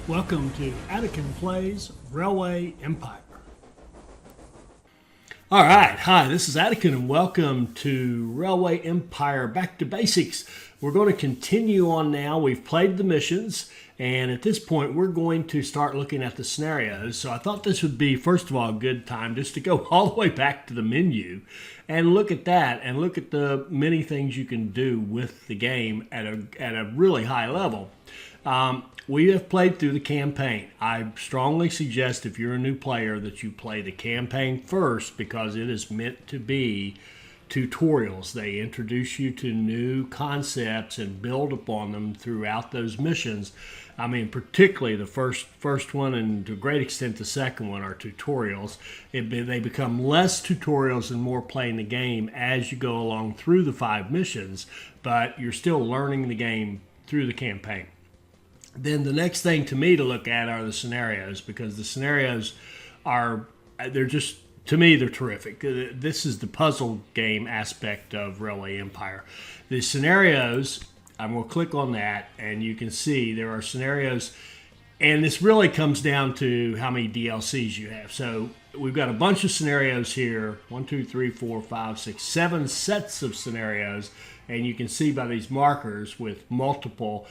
Welcome to Attican Plays Railway Empire. All right, hi, this is Attican and welcome to Railway Empire Back to Basics. We're going to continue on now. We've played the missions, and at this point we're going to start looking at the scenarios. So I thought this would be, first of all, a good time just to go all the way back to the menu and look at that and look at the many things you can do with the game at a really high level. We have played through the campaign. I strongly suggest if you're a new player that you play the campaign first because it is meant to be tutorials. They introduce you to new concepts and build upon them throughout those missions. I mean, particularly the first one and to a great extent the second one are tutorials. They become less tutorials and more playing the game as you go along through the 5 missions, but you're still learning the game through the campaign. Then the next thing to me to look at are the scenarios, because the scenarios they're just, to me, they're terrific. This is the puzzle game aspect of Railway Empire. The scenarios, I'm going to click on that, and you can see there are scenarios, and this really comes down to how many DLCs you have. So we've got a bunch of scenarios here, 1, 2, 3, 4, 5, 6, 7 sets of scenarios, and you can see by these markers with multiple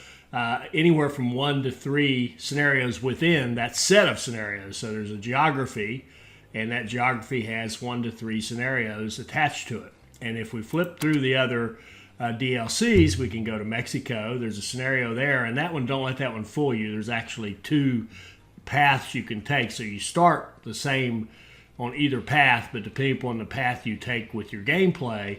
anywhere from 1 to 3 scenarios within that set of scenarios. So there's a geography, and that geography has 1 to 3 scenarios attached to it. And if we flip through the other DLCs, we can go to Mexico. There's a scenario there, and that one, don't let that one fool you. There's actually 2 paths you can take. So you start the same on either path, but depending upon the path you take with your gameplay,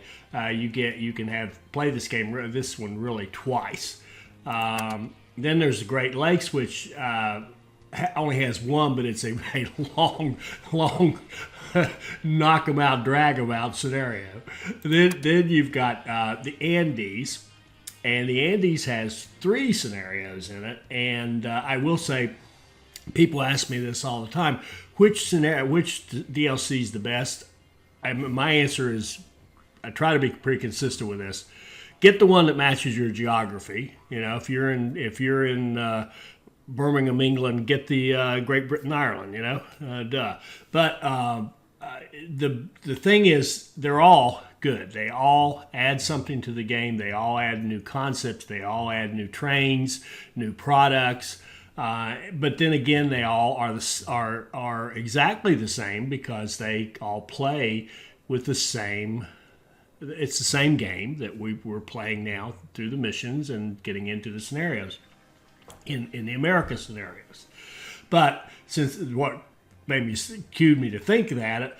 you can play this one really twice. Then there's the Great Lakes, which only has 1, but it's a long knock 'em out, drag 'em out scenario. Then you've got the Andes, and the Andes has 3 scenarios in it. And I will say, people ask me this all the time: which DLC is the best? My answer is, I try to be pretty consistent with this. Get the one that matches your geography. You know, if you're in Birmingham, England, get the Great Britain, Ireland. You know, duh. But the thing is, they're all good. They all add something to the game. They all add new concepts. They all add new trains, new products. But then again, they all are exactly the same because they all play with the same. It's the same game that we're playing now through the missions and getting into the scenarios in the America scenarios. But since what cued me to think about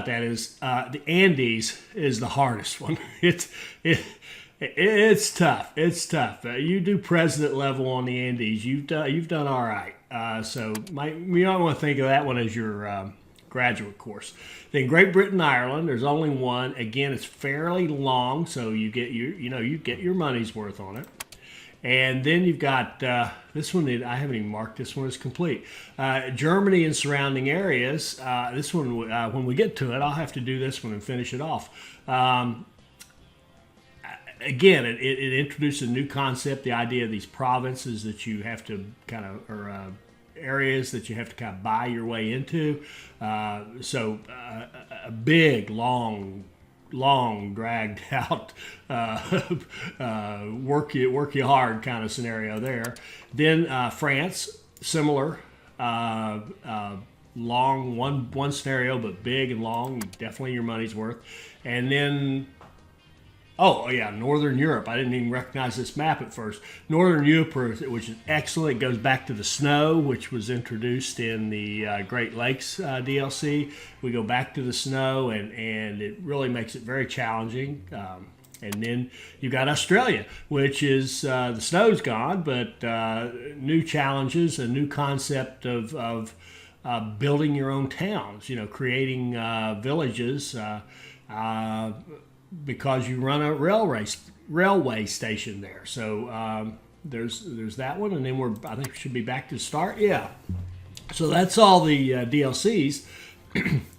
that is the Andes is the hardest one. It's tough. It's tough. You do president level on the Andes, you've done all right. So you don't want to think of that one as your graduate course. Then Great Britain, Ireland, there's only 1. Again, it's fairly long, so you get your money's worth on it. And then you've got this one. I haven't even marked this one as complete. Germany and surrounding areas. This one, when we get to it, I'll have to do this one and finish it off. Again, it introduces a new concept, the idea of these provinces that you have to kind of, or areas that you have to kind of buy your way into. So a big, long, dragged out, work you hard kind of scenario there. Then France, similar, long one scenario, but big and long, definitely your money's worth. And then, oh yeah, Northern Europe. I didn't even recognize this map at first. Northern Europe, which is excellent. It goes back to the snow, which was introduced in the Great Lakes DLC. We go back to the snow, and it really makes it very challenging. And then you've got Australia, which is the snow's gone, but new challenges, a new concept of building your own towns. You know, creating villages. Because you run a railway station there. So there's that one, and then I think we should be back to the start. Yeah. So that's all the DLCs,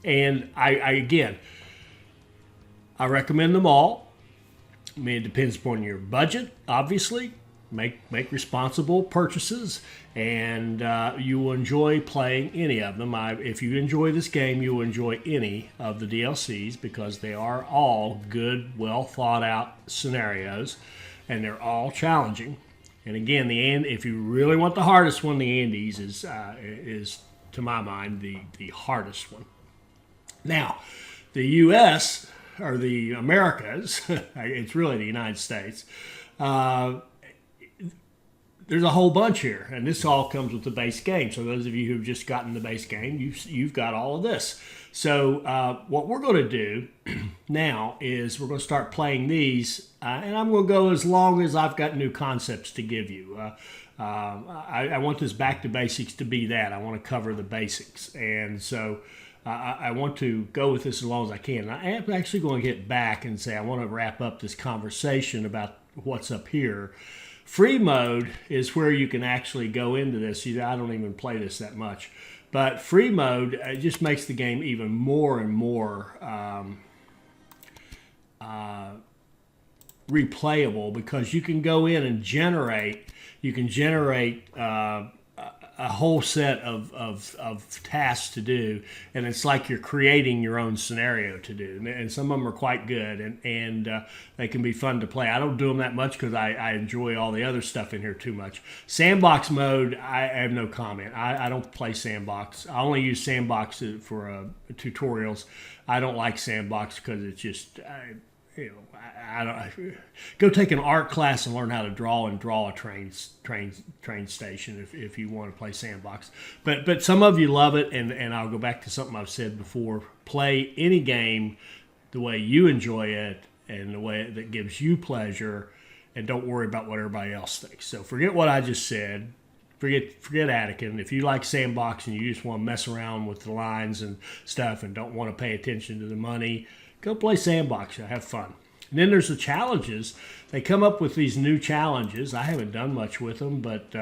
and I recommend them all. I mean, it depends upon your budget, obviously, make responsible purchases, and you will enjoy playing any of them. If you enjoy this game, you will enjoy any of the DLCs because they are all good, well thought out scenarios, and they're all challenging. And again, if you really want the hardest one, the Andes is to my mind the hardest one. Now, the U.S. or the Americas, it's really the United States. There's a whole bunch here, and this all comes with the base game. So those of you who've just gotten the base game, you've got all of this. So what we're going to do now is we're going to start playing these, and I'm going to go as long as I've got new concepts to give you. I want this back to basics to be that. I want to cover the basics, and so I want to go with this as long as I can. I am actually going to get back and say I want to wrap up this conversation about what's up here. Free mode is where you can actually go into this. I don't even play this that much. But free mode just makes the game even more and more replayable because you can go in and generate a whole set of tasks to do, and it's like you're creating your own scenario to do, and some of them are quite good, and they can be fun to play. I don't do them that much because I enjoy all the other stuff in here too much. Sandbox mode, I have no comment. I don't play sandbox. I only use sandbox for tutorials. I don't like sandbox because it's just I don't go take an art class and learn how to draw a train station if you want to play sandbox. But some of you love it, and I'll go back to something I've said before. Play any game the way you enjoy it and the way that gives you pleasure, and don't worry about what everybody else thinks. So forget what I just said. Forget Anakin. If you like sandbox and you just want to mess around with the lines and stuff and don't want to pay attention to the money, go play sandbox. Have fun. And then there's the challenges. They come up with these new challenges. I haven't done much with them, but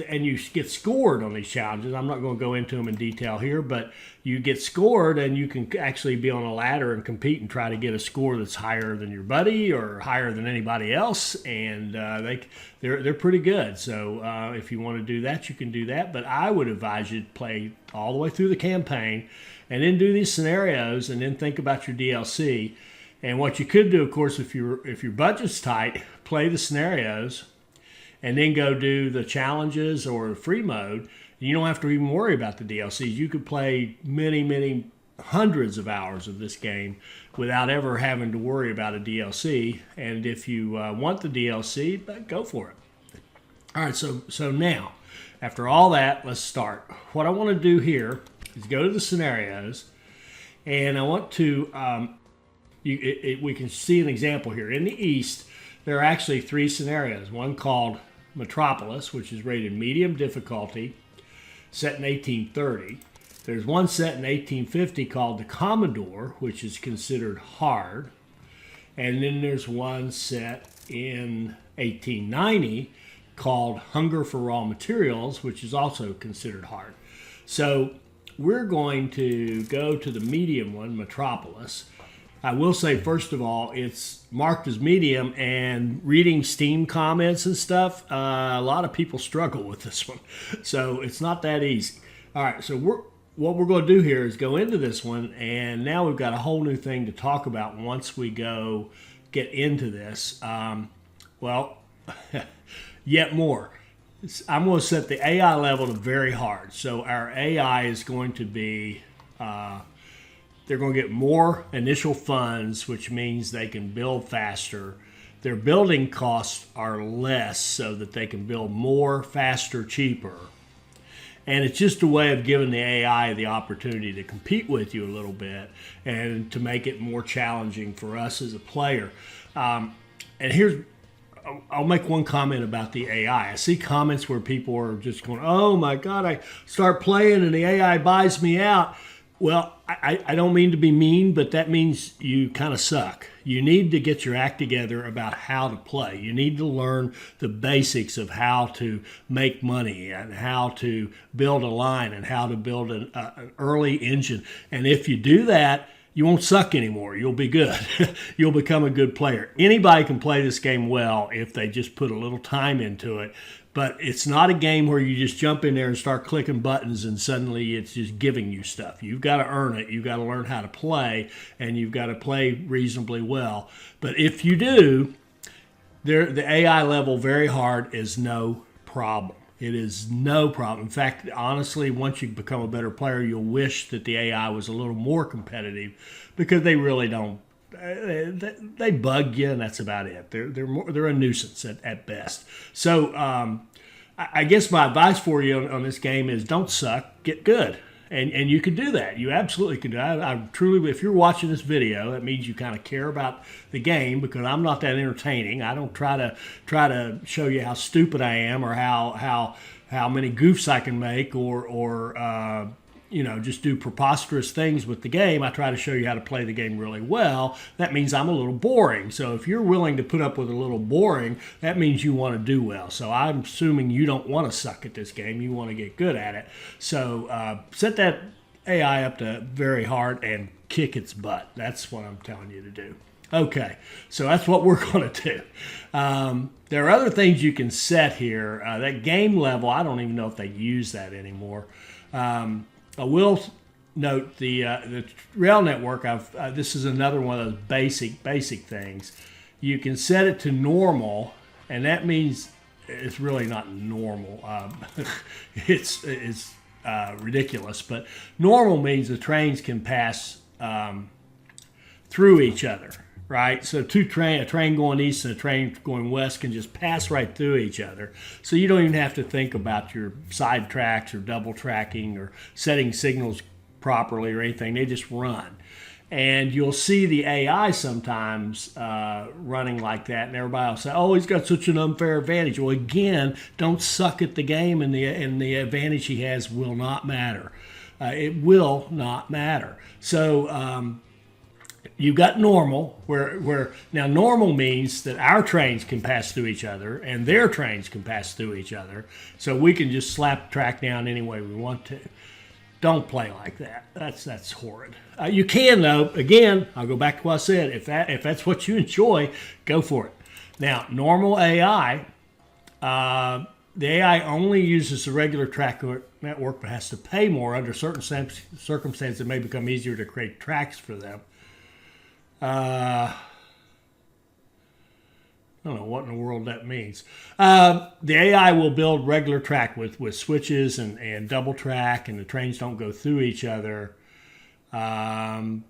and you get scored on these challenges. I'm not going to go into them in detail here, but you get scored, and you can actually be on a ladder and compete and try to get a score that's higher than your buddy or higher than anybody else. And they're pretty good. So if you want to do that, you can do that. But I would advise you to play all the way through the campaign, and then do these scenarios, and then think about your DLC. And what you could do, of course, if your budget's tight, play the scenarios, and then go do the challenges or free mode. You don't have to even worry about the DLCs. You could play many hundreds of hours of this game without ever having to worry about a DLC. And if you want the DLC, go for it. All right, so now, after all that, let's start. What I want to do here is go to the scenarios, and I want to, we can see an example here. In the East, there are actually 3 scenarios. One called Metropolis, which is rated medium difficulty, set in 1830. There's one set in 1850 called the Commodore, which is considered hard. And then there's one set in 1890 called Hunger for Raw Materials, which is also considered hard. So we're going to go to the medium one, Metropolis. I will say, first of all, it's marked as medium, and reading Steam comments and stuff, a lot of people struggle with this one. So it's not that easy. All right, so what we're going to do here is go into this one, and now we've got a whole new thing to talk about once we get into this. Yet more. I'm going to set the AI level to very hard. So our AI is going to be, they're going to get more initial funds, which means they can build faster. Their building costs are less so that they can build more, faster, cheaper. And it's just a way of giving the AI the opportunity to compete with you a little bit and to make it more challenging for us as a player. I'll make one comment about the AI. I see comments where people are just going, oh my God, I start playing and the AI buys me out. Well, I don't mean to be mean, but that means you kind of suck. You need to get your act together about how to play. You need to learn the basics of how to make money and how to build a line and how to build an early engine. And if you do that, you won't suck anymore. You'll be good. You'll become a good player. Anybody can play this game well if they just put a little time into it. But it's not a game where you just jump in there and start clicking buttons and suddenly it's just giving you stuff. You've got to earn it. You've got to learn how to play, and you've got to play reasonably well. But if you do, the AI level very hard is no problem. It is no problem. In fact, honestly, once you become a better player, you'll wish that the AI was a little more competitive, because they really don't. They bug you, and that's about it. They're a nuisance at best. So I guess my advice for you on this game is don't suck, get good. And you can do that. You absolutely can do that. I truly, if you're watching this video, that means you kind of care about the game, because I'm not that entertaining. I don't try to show you how stupid I am, or how many goofs I can make, or just do preposterous things with the game. I try to show you how to play the game really well. That means I'm a little boring. So if you're willing to put up with a little boring, that means you want to do well. So I'm assuming you don't want to suck at this game. You want to get good at it. So set that AI up to very hard and kick its butt. That's what I'm telling you to do. Okay, so that's what we're going to do. There are other things you can set here. That game level, I don't even know if they use that anymore. I will note the rail network. This is another one of those basic things. You can set it to normal, and that means it's really not normal. It's ridiculous, but normal means the trains can pass through each other, right? So a train going east and a train going west can just pass right through each other. So you don't even have to think about your side tracks or double tracking or setting signals properly or anything. They just run. And you'll see the AI sometimes running like that, and everybody will say, "Oh, he's got such an unfair advantage." Well, again, don't suck at the game, and the advantage he has will not matter. It will not matter. So you've got normal, where now normal means that our trains can pass through each other and their trains can pass through each other, so we can just slap the track down any way we want to. Don't play like that. That's horrid. You can, though. Again, I'll go back to what I said. If that's what you enjoy, go for it. Now, normal AI, the AI only uses the regular track network, but has to pay more. Under certain circumstances, it may become easier to create tracks for them. I don't know what in the world that means. The AI will build regular track with switches and double track, and the trains don't go through each other. And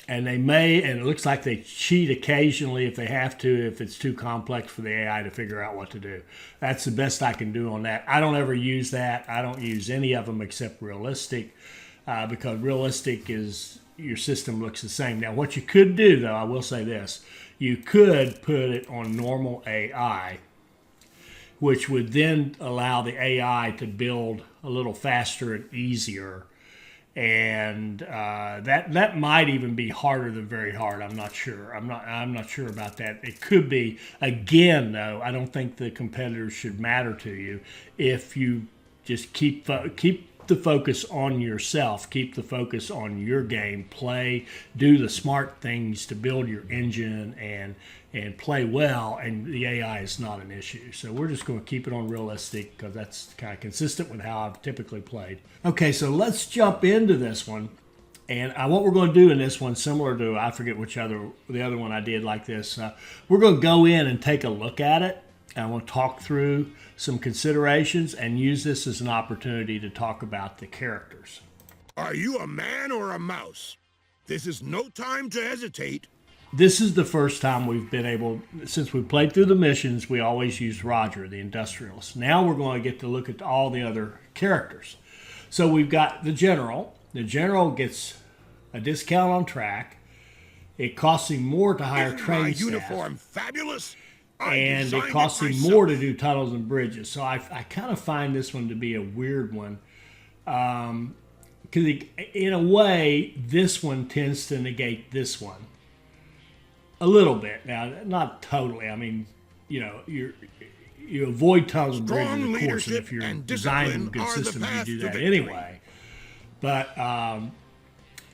it looks like they cheat occasionally if they have to, if it's too complex for the AI to figure out what to do. That's the best I can do on that. I don't ever use that. I don't use any of them except realistic, because realistic is your system looks the same. Now, what you could do, though, I will say this. You could put it on normal AI, which would then allow the AI to build a little faster and easier. And that might even be harder than very hard. I'm not sure. I'm not sure about that. It could be. Again, though, I don't think the competitors should matter to you if you just keep the focus on yourself, keep the focus on your game, play, do the smart things to build your engine and play well, and the AI is not an issue. So we're just going to keep it on realistic, because that's kind of consistent with how I've typically played. Okay, so let's jump into this one. And what we're going to do in this one, similar to, I forget the other one I did like this, we're going to go in and take a look at it. I want to talk through some considerations and use this as an opportunity to talk about the characters. Are you a man or a mouse? This is no time to hesitate. This is the first time we've been able, since we played through the missions, we always use Roger, the industrialist. Now we're going to get to look at all the other characters. So we've got the General. The General gets a discount on track. It costs him more to hire train staff. Uniform fabulous? And it costs him more to do tunnels and bridges. So I kind of find this one to be a weird one. Because in a way, this one tends to negate this one a little bit. Now, not totally. I mean, you avoid tunnels and bridges, of course, and if you're designing good systems, you do that anyway. But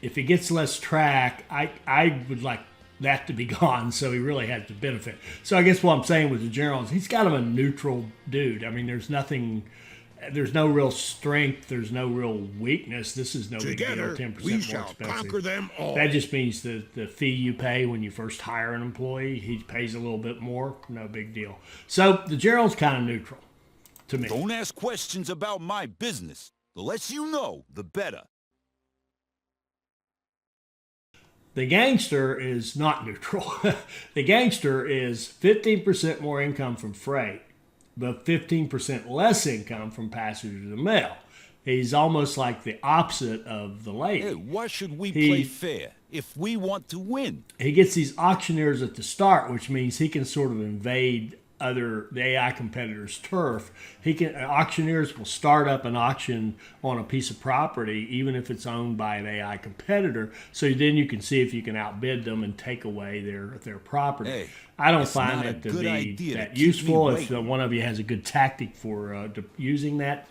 if he gets less track, I would like that to be gone, so he really has to benefit. So I guess what I'm saying with the general is he's kind of a neutral dude. I mean, there's no real strength, there's no real weakness. This is no big deal, Together, 10% we more shall expensive. conquer them all. That just means the fee you pay when you first hire an employee, he pays a little bit more, no big deal. So the general's kind of neutral to me. Don't ask questions about my business. The less you know, the better. The gangster is not neutral. The gangster is 15% more income from freight, but 15% less income from passengers and mail. He's almost like the opposite of the lady. Hey, why should we play fair if we want to win? He gets these auctioneers at the start, which means he can sort of invade the AI competitors' turf. Auctioneers will start up an auction on a piece of property, even if it's owned by an AI competitor. So then you can see if you can outbid them and take away their property. Hey, I don't find that to be that useful. If one of you has a good tactic for using that,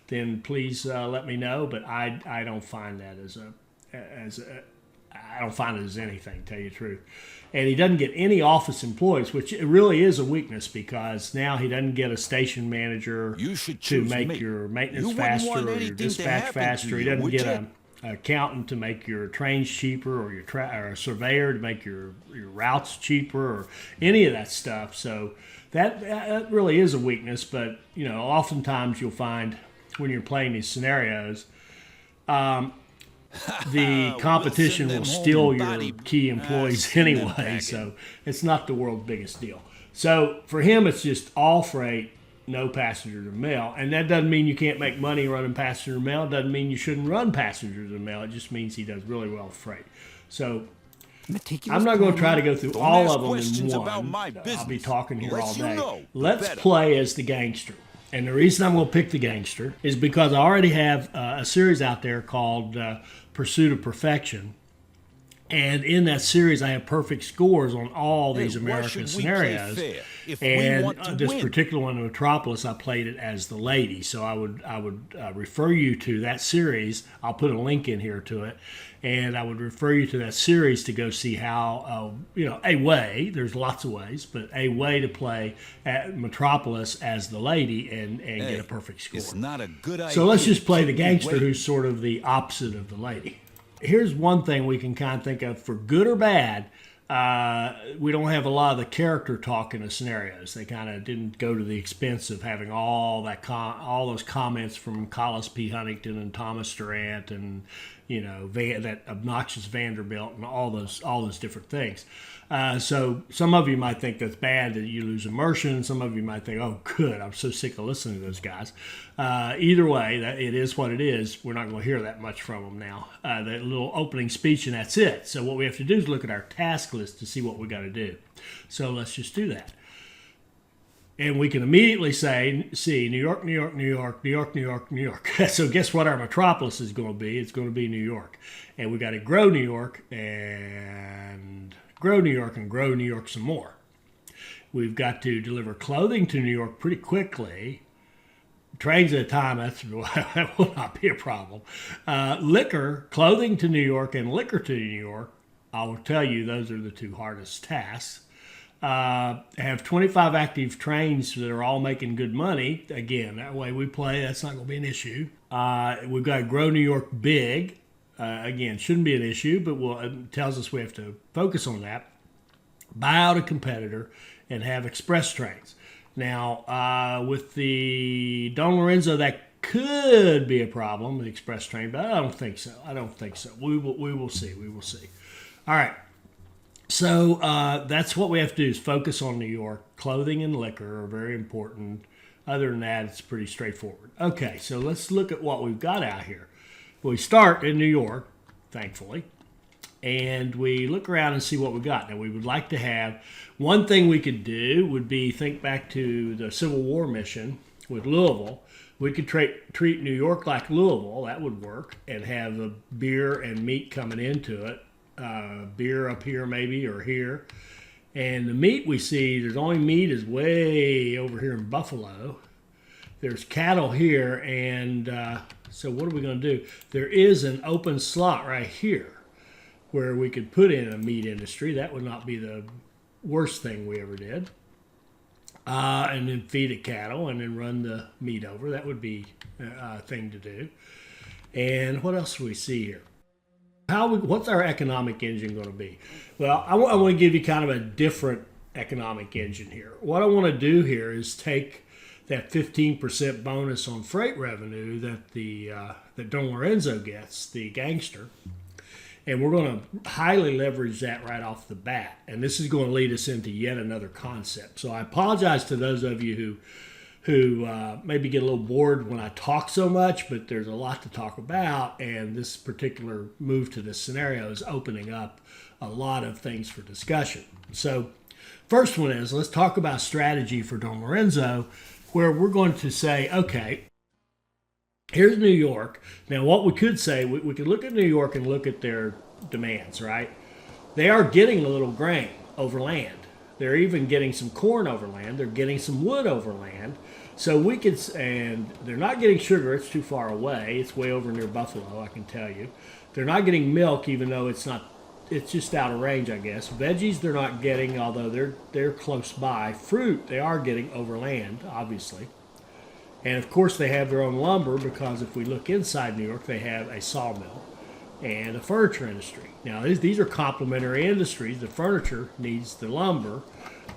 then please let me know. But I don't find that I don't find it as anything, to tell you the truth. And he doesn't get any office employees, which it really is a weakness because now he doesn't get a station manager to make your maintenance faster or your dispatch faster. He doesn't get an accountant to make your trains cheaper or or a surveyor to make your routes cheaper or any of that stuff. So that really is a weakness. But, oftentimes you'll find when you're playing these scenarios, the competition will steal your key employees anyway, so it's not the world's biggest deal. So for him, it's just all freight, no passengers or mail. And that doesn't mean you can't make money running passenger mail. It doesn't mean you shouldn't run passengers and mail. It just means he does really well with freight. So I'm not going to try to go through all of them in one. I'll be talking here all day. Let's play as the gangster. And the reason I'm going to pick the gangster is because I already have a series out there called Pursuit of Perfection. And in that series, I have perfect scores on all these American scenarios. And this particular one, Metropolis, I played it as the lady. So I would refer you to that series. I'll put a link in here to it. And I would refer you to that series to go see how, a way, there's lots of ways, but a way to play at Metropolis as the lady and get a perfect score. It's not a good idea. So let's just play the gangster who's sort of the opposite of the lady. Here's one thing we can kind of think of for good or bad. We don't have a lot of the character talk in the scenarios. They kind of didn't go to the expense of having all those comments from Collis P. Huntington and Thomas Durant and that obnoxious Vanderbilt and all those different things. So some of you might think that's bad that you lose immersion. Some of you might think, oh, good, I'm so sick of listening to those guys. Either way, it is what it is. We're not going to hear that much from them now. That little opening speech and that's it. So what we have to do is look at our task list to see what we got to do. So let's just do that. And we can immediately see New York, New York, New York, New York, New York, New York. So guess what our Metropolis is going to be? It's going to be New York. And we got to grow New York and grow New York and grow New York some more. We've got to deliver clothing to New York pretty quickly. Trains at a time, that will not be a problem. Clothing to New York and liquor to New York, I will tell you those are the two hardest tasks. Have 25 active trains that are all making good money. Again, that way we play, that's not going to be an issue. We've got to grow New York big. Again, shouldn't be an issue, but it tells us we have to focus on that. Buy out a competitor and have express trains. Now, with the Don Lorenzo, that could be a problem, the express train, but I don't think so. We will see. All right. So that's what we have to do is focus on New York. Clothing and liquor are very important. Other than that, it's pretty straightforward. Okay, so let's look at what we've got out here. We start in New York, thankfully, and we look around and see what we got. Now, we would like to have, one thing we could do would be think back to the Civil War mission with Louisville. We could treat New York like Louisville, that would work, and have the beer and meat coming into it. Beer up here maybe or here. And the meat we see, there's only meat is way over here in Buffalo. there's cattle here, and so what are we going to do? There is an open slot right here where we could put in a meat industry. That would not be the worst thing we ever did. And then feed it cattle and then run the meat over. That would be a thing to do. And what else do we see here? What's our economic engine going to be? Well, I want to give you kind of a different economic engine here. What I want to do here is take that 15% bonus on freight revenue that Don Lorenzo gets, the gangster, and we're going to highly leverage that right off the bat. And this is going to lead us into yet another concept. So I apologize to those of you who maybe get a little bored when I talk so much, but there's a lot to talk about. And this particular move to this scenario is opening up a lot of things for discussion. So first one is, let's talk about strategy for Don Lorenzo, where we're going to say, okay, here's New York. Now, what we could say, we could look at New York and look at their demands, right? They are getting a little grain over land. They're even getting some corn over land. They're getting some wood over land. So we could, and they're not getting sugar. It's too far away. It's way over near Buffalo, I can tell you. They're not getting milk, even though it's just out of range, I guess. Veggies they're not getting, although they're close by. Fruit they are getting over land, obviously. And of course they have their own lumber, because if we look inside New York, they have a sawmill and a furniture industry. Now these are complementary industries. The furniture needs the lumber.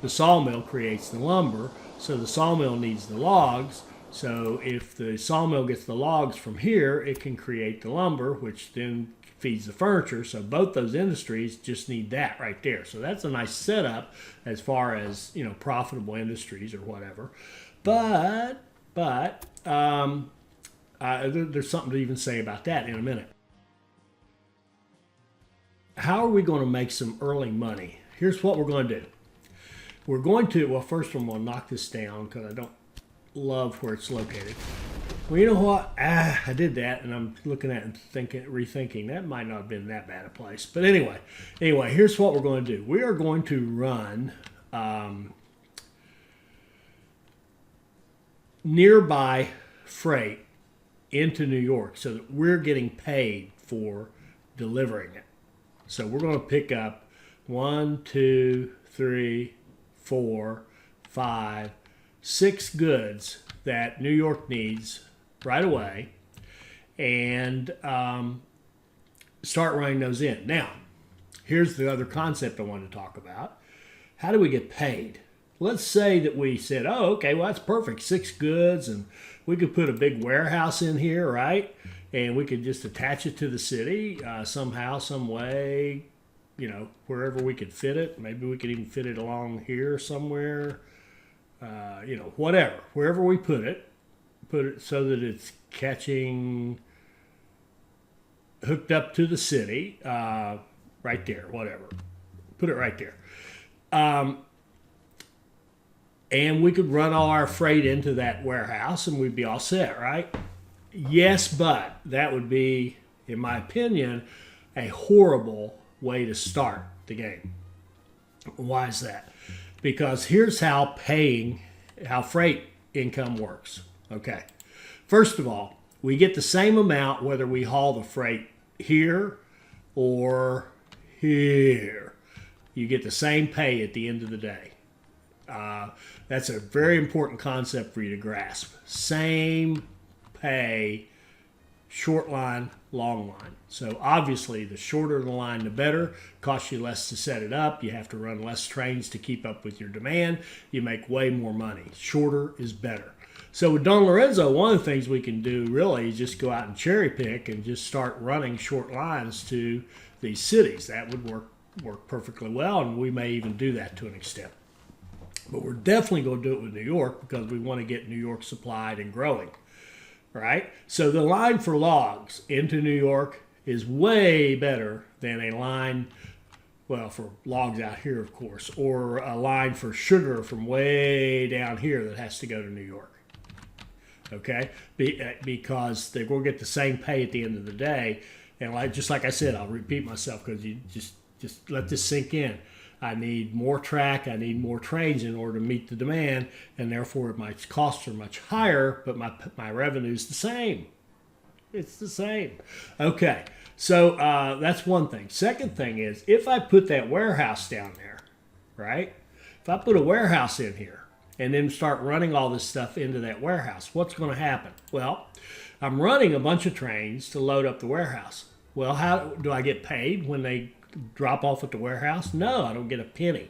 The sawmill creates the lumber. So the sawmill needs the logs. So if the sawmill gets the logs from here, it can create the lumber, which then feeds the furniture. So both those industries just need that right there. So that's a nice setup as far as, profitable industries or whatever. But there's something to even say about that in a minute. How are we going to make some early money? Here's what we're going to do. We're going to, well, first I'm going to knock this down because I don't love where it's located. Well, you know what? I did that, and I'm looking at it and rethinking. That might not have been that bad a place. But anyway, here's what we're going to do. We are going to run nearby freight into New York so that we're getting paid for delivering it. So we're going to pick up 1, 2, 3, 4, 5, 6 goods that New York needs right away, and start running those in. Now, here's the other concept I wanted to talk about. How do we get paid? Let's say that we said, oh, okay, well, that's perfect. 6 goods, and we could put a big warehouse in here, right? And we could just attach it to the city somehow, some way, wherever we could fit it. Maybe we could even fit it along here somewhere, whatever. Wherever we put it so that it's hooked up to the city, right there, whatever. Put it right there. And we could run all our freight into that warehouse and we'd be all set, right? Yes, but that would be, in my opinion, a horrible way to start the game. Why is that? Because here's how freight income works. Okay. First of all, we get the same amount whether we haul the freight here or here. You get the same pay at the end of the day. That's a very important concept for you to grasp. Same pay, short line, long line. So obviously the shorter the line, the better. Costs you less to set it up. You have to run less trains to keep up with your demand. You make way more money. Shorter is better. So with Don Lorenzo, one of the things we can do really is just go out and cherry pick and just start running short lines to these cities. That would work perfectly well, and we may even do that to an extent. But we're definitely going to do it with New York because we want to get New York supplied and growing, right? So the line for logs into New York is way better than a line, well, for logs out here, of course, or a line for sugar from way down here that has to go to New York, okay? Because they're going to get the same pay at the end of the day. And just like I said, I'll repeat myself because you just let this sink in. I need more track, I need more trains in order to meet the demand, and therefore my costs are much higher, but my revenue is the same. It's the same. Okay, so that's one thing. Second thing is, if I put that warehouse down there, right? If I put a warehouse in here and then start running all this stuff into that warehouse, what's going to happen? Well, I'm running a bunch of trains to load up the warehouse. Well, how do I get paid when they drop off at the warehouse? No, I don't get a penny.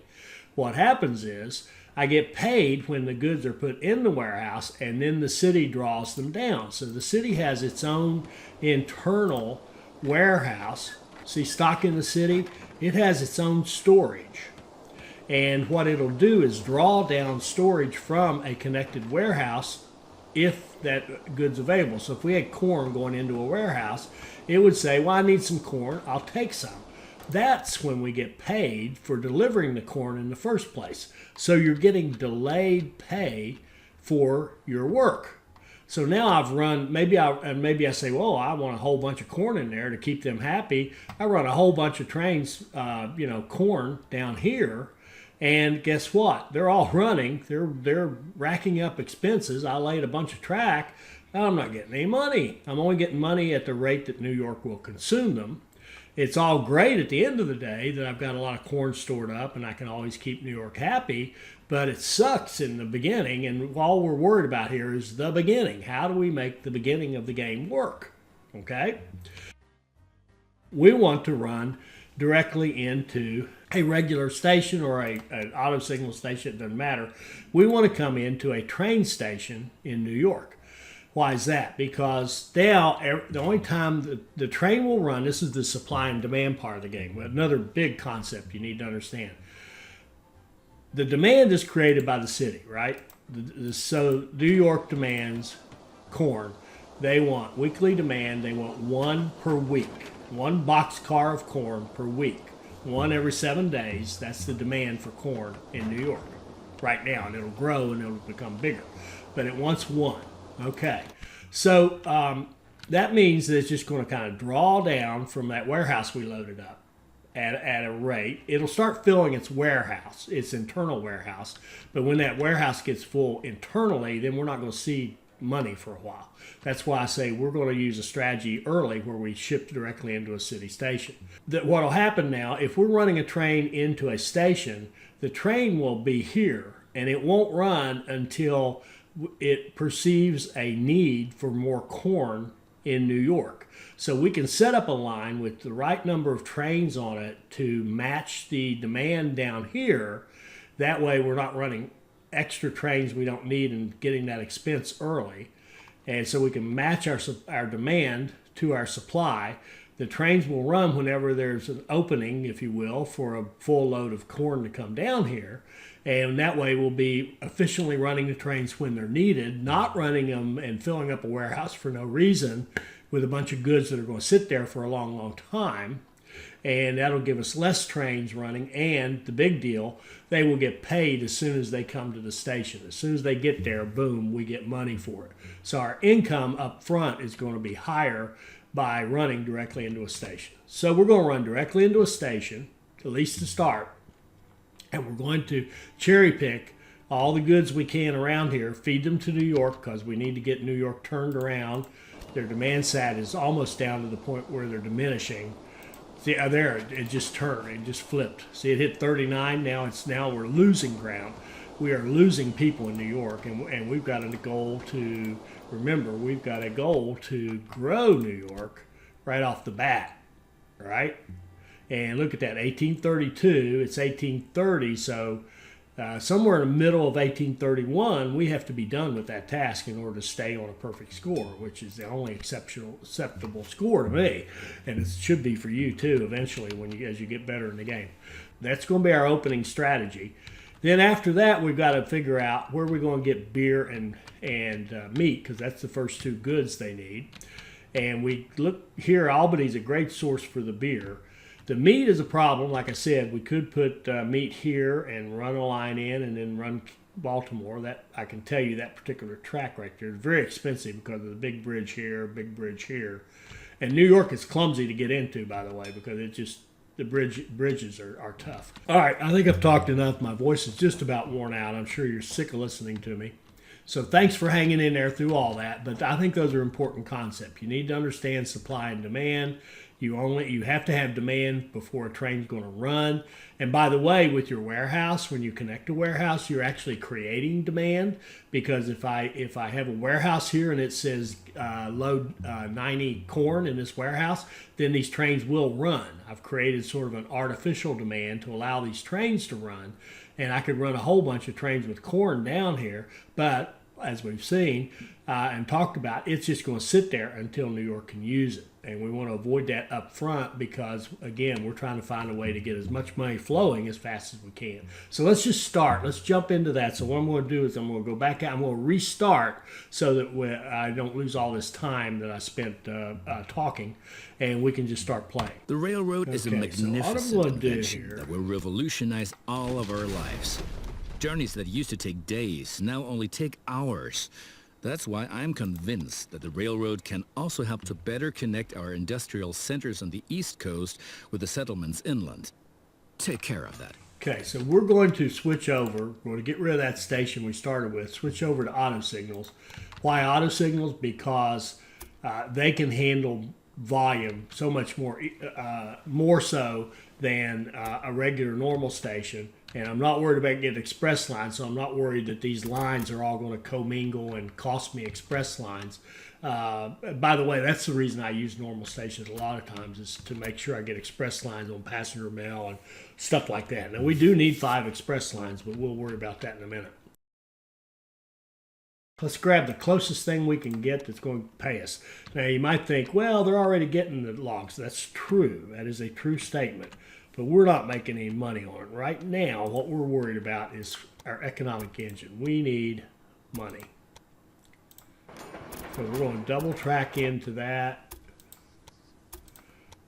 What happens is I get paid when the goods are put in the warehouse, and then the city draws them down. So the city has its own internal warehouse. See, stock in the city, it has its own storage. And what it'll do is draw down storage from a connected warehouse if that good's available. So if we had corn going into a warehouse, it would say, well, I need some corn, I'll take some. That's when we get paid for delivering the corn in the first place. So you're getting delayed pay for your work. So now I've run, maybe I say, well, I want a whole bunch of corn in there to keep them happy. I run a whole bunch of trains, corn down here. And guess what? They're all running. They're racking up expenses. I laid a bunch of track. I'm not getting any money. I'm only getting money at the rate that New York will consume them. It's all great at the end of the day that I've got a lot of corn stored up and I can always keep New York happy, but it sucks in the beginning, and all we're worried about here is the beginning. How do we make the beginning of the game work? Okay? We want to run directly into a regular station or an auto signal station, it doesn't matter. We want to come into a train station in New York. Why is that? Because now the only time the train will run, this is the supply and demand part of the game. Another big concept you need to understand. The demand is created by the city, right? So New York demands corn. They want weekly demand. They want one per week, one boxcar of corn per week, one every 7 days. That's the demand for corn in New York right now, and it'll grow and it'll become bigger. But it wants one. Okay, so that means that it's just going to kind of draw down from that warehouse we loaded up at a rate. It'll start filling its warehouse, its internal warehouse. But when that warehouse gets full internally, then we're not going to see money for a while. That's why I say we're going to use a strategy early where we ship directly into a city station. What will happen now, if we're running a train into a station, the train will be here and it won't run until it perceives a need for more corn in New York. So we can set up a line with the right number of trains on it to match the demand down here. That way we're not running extra trains we don't need and getting that expense early. And so we can match our demand to our supply. The trains will run whenever there's an opening, if you will, for a full load of corn to come down here. And that way we'll be efficiently running the trains when they're needed, not running them and filling up a warehouse for no reason with a bunch of goods that are going to sit there for a long, long time. And that'll give us less trains running. And the big deal, they will get paid as soon as they come to the station. As soon as they get there, boom, we get money for it. So our income up front is going to be higher by running directly into a station. So we're going to run directly into a station, at least to start. And we're going to cherry pick all the goods we can around here, feed them to New York because we need to get New York turned around. Their demand sat is almost down to the point where they're diminishing. See, there, it just turned, it just flipped. See, it hit 39, now we're losing ground. We are losing people in New York, and we've got a goal to, remember, we've got a goal to grow New York right off the bat, right? And look at that, 1832, it's 1830, so somewhere in the middle of 1831, we have to be done with that task in order to stay on a perfect score, which is the only acceptable score to me. And it should be for you too, eventually, as you get better in the game. That's going to be our opening strategy. Then after that, we've got to figure out where we're going to get beer and meat, because that's the first two goods they need. And we look here, Albany's a great source for the beer. The meat is a problem. Like I said, we could put meat here and run a line in and then run Baltimore. That I can tell you that particular track right there is very expensive because of the big bridge here, big bridge here. And New York is clumsy to get into, by the way, because the bridges are tough. All right, I think I've talked enough. My voice is just about worn out. I'm sure you're sick of listening to me. So thanks for hanging in there through all that. But I think those are important concepts. You need to understand supply and demand. You have to have demand before a train's going to run. And by the way, with your warehouse, when you connect a warehouse, you're actually creating demand, because if I have a warehouse here and it says load 90 corn in this warehouse, then these trains will run. I've created sort of an artificial demand to allow these trains to run, and I could run a whole bunch of trains with corn down here, but as we've seen and talked about, it's just going to sit there until New York can use it. And we want to avoid that up front because, again, we're trying to find a way to get as much money flowing as fast as we can. So let's just start. Let's jump into that. So what I'm going to do is I'm going to go back out. I'm going to restart so that I don't lose all this time that I spent talking, and we can just start playing. The railroad is a magnificent invention here that will revolutionize all of our lives. Journeys that used to take days now only take hours. That's why I'm convinced that the railroad can also help to better connect our industrial centers on the East Coast with the settlements inland. Take care of that. Okay, so we're going to switch over. We're going to get rid of that station we started with, switch over to auto signals. Why auto signals? Because they can handle volume so much more so than a regular normal station. And I'm not worried about getting express lines, so I'm not worried that these lines are all going to commingle and cost me express lines. By the way, that's the reason I use normal stations a lot of times, is to make sure I get express lines on passenger mail and stuff like that. Now, we do need 5 express lines, but we'll worry about that in a minute. Let's grab the closest thing we can get that's going to pay us. Now, you might think, well, they're already getting the logs. That's true. That is a true statement. But we're not making any money on it. Right now, what we're worried about is our economic engine. We need money. So we're going to double track into that,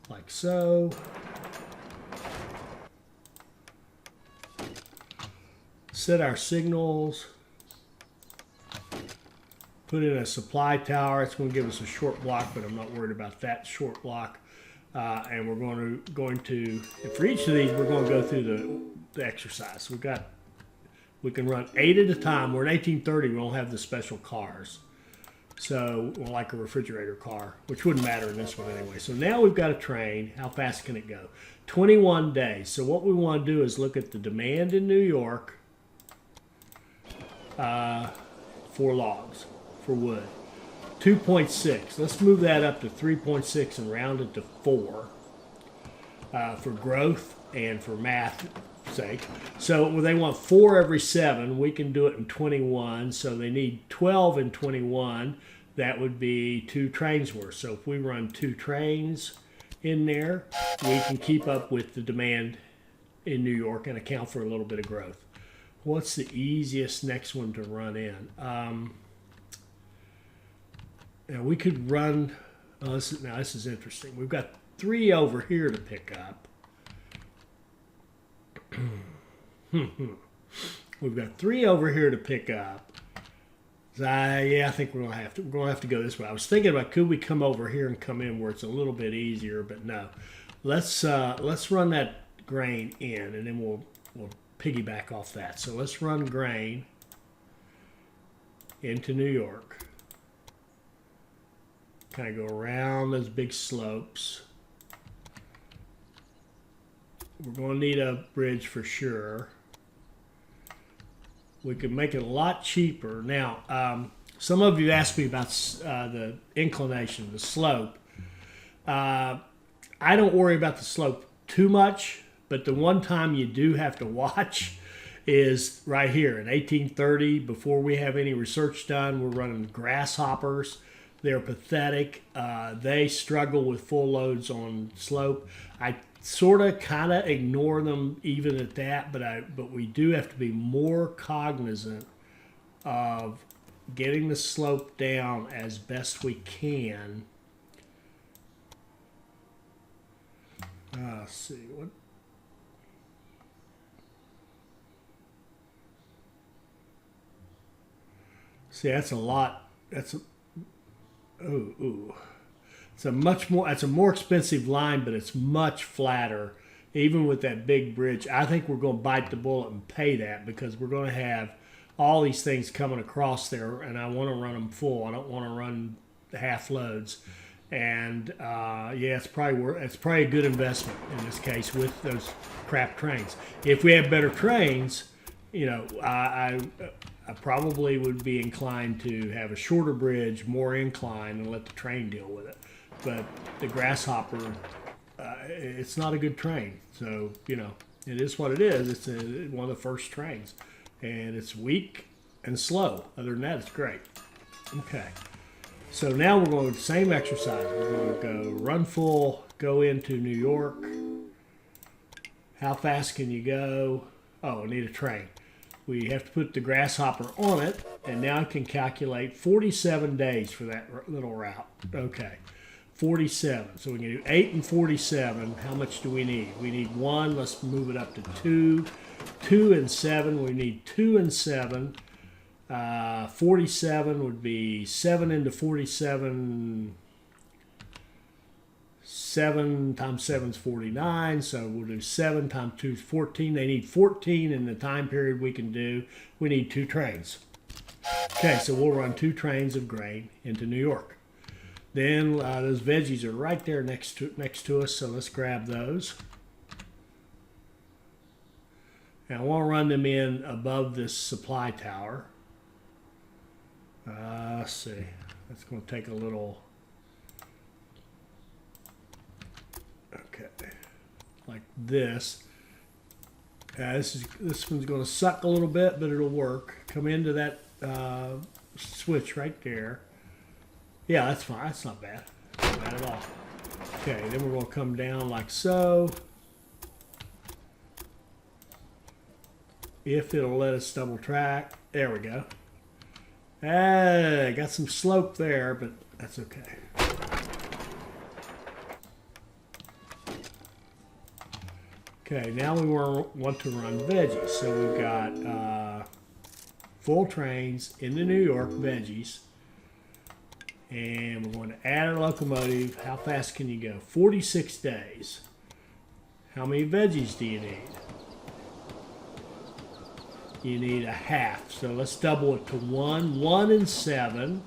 like so. Set our signals. Put in a supply tower. It's going to give us a short block, but I'm not worried about that short block. And we're going to, and for each of these, we're going to go through the exercise. We can run 8 at a time. We're in 1830. We don't have the special cars, so like a refrigerator car, which wouldn't matter in this one anyway. So now we've got a train. How fast can it go? 21 days. So what we want to do is look at the demand in New York for logs, for wood. 2.6. Let's move that up to 3.6 and round it to 4 for growth and for math sake. So they want 4 every 7. We can do it in 21. So they need 12 in 21. That would be 2 trains worth. So if we run 2 trains in there, we can keep up with the demand in New York and account for a little bit of growth. What's the easiest next one to run in? Now we could run, this is interesting. We've got 3 over here to pick up. We've got 3 over here to pick up. I think we're gonna have to go this way. I was thinking about, could we come over here and come in where it's a little bit easier, but no. Let's run that grain in, and then we'll piggyback off that. So let's run grain into New York. Kind of go around those big slopes. We're going to need a bridge for sure. We could make it a lot cheaper. Now, some of you asked me about the inclination, the slope. I don't worry about the slope too much, but the one time you do have to watch is right here in 1830. Before we have any research done, we're running grasshoppers. They're pathetic. They struggle with full loads on slope. I sort of kind of ignore them even at that, but we do have to be more cognizant of getting the slope down as best we can. Let's see what. See, that's a lot. That's a. Ooh. It's a more expensive line, but it's much flatter even with that big bridge, I think we're going to bite the bullet and pay that, because we're going to have all these things coming across there, and I want to run them full. I don't want to run half loads. And yeah, it's probably a good investment in this case with those crap trains. If we have better trains, you know, I probably would be inclined to have a shorter bridge, more incline, and let the train deal with it. But the Grasshopper, it's not a good train. So, you know, it is what it is. It's one of the first trains. And it's weak and slow. Other than that, it's great. Okay. So now we're going to do the same exercise. We're going to go run full, go into New York. How fast can you go? Oh, I need a train. We have to put the Grasshopper on it, and now I can calculate 47 days for that little route. Okay, 47. So we can do 8 and 47. How much do we need? We need 1. Let's move it up to 2. 2 and 7. We need 2 and 7. 47 would be 7 into 47. 7 times 7 is 49, so we'll do 7 times 2 is 14. They need 14 in the time period we can do. We need 2 trains. Okay, so we'll run 2 trains of grain into New York. Then those veggies are right there next to us, so let's grab those. And I want to run them in above this supply tower. Let's see. That's going to take a little. Okay, like this. This one's going to suck a little bit, but it'll work. Come into that switch right there. Yeah, that's fine. That's not bad. Not bad at all. Okay, then we're going to come down like so. If it'll let us double track. There we go. Got some slope there, but that's okay. Okay, now we want to run veggies. So we've got full trains into New York, veggies. And we're going to add a locomotive. How fast can you go? 46 days. How many veggies do you need? You need a half. So let's double it to 1. 1 and 7.